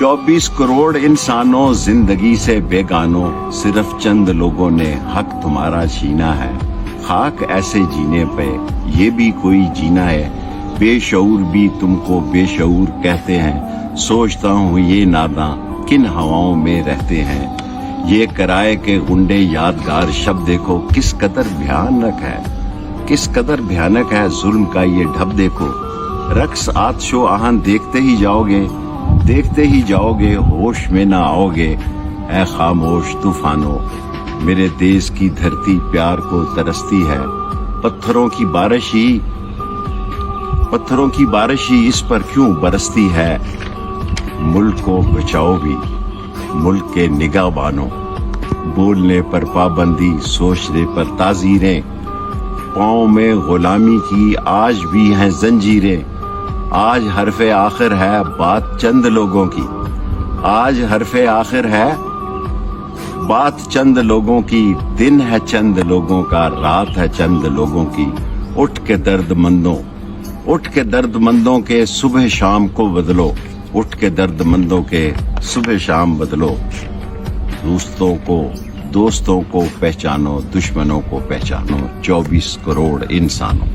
24 करोड़ इंसानों जिंदगी से बेगानों, सिर्फ चंद लोगों ने हक तुम्हारा छीना है। खाक ऐसे जीने पे ये भी कोई जीना है। बेशऊर भी तुमको बेशऊर कहते हैं। सोचता हूँ ये नादां किन हवाओं में रहते हैं। ये किराए के गुंडे यादगार शब्द देखो किस कदर भयानक है, किस कदर भयानक है जुल्म का ये ढब देखो। रक्स आतशो आहन देखते ही जाओगे, देखते ही जाओगे, होश में ना आओगे। ऐ खामोश तूफानों, मेरे देश की धरती प्यार को तरसती है। पत्थरों की बारिश ही इस पर क्यों बरसती है। मुल्क को बचाओ भी मुल्क के निगाहबानों, बोलने पर पाबंदी सोचने पर ताजीरें। पाँव में गुलामी की आज भी हैं जंजीरें। आज हरफे आखिर है बात चंद लोगों की, आज हरफे आखिर है बात चंद लोगों की। दिन है चंद लोगों का, रात है चंद लोगों की। उठ के दर्दमंदों के सुबह शाम को बदलो, उठ के दर्दमंदों के सुबह शाम बदलो। दोस्तों को पहचानो, दुश्मनों को पहचानो। 24 करोड़ इंसानों।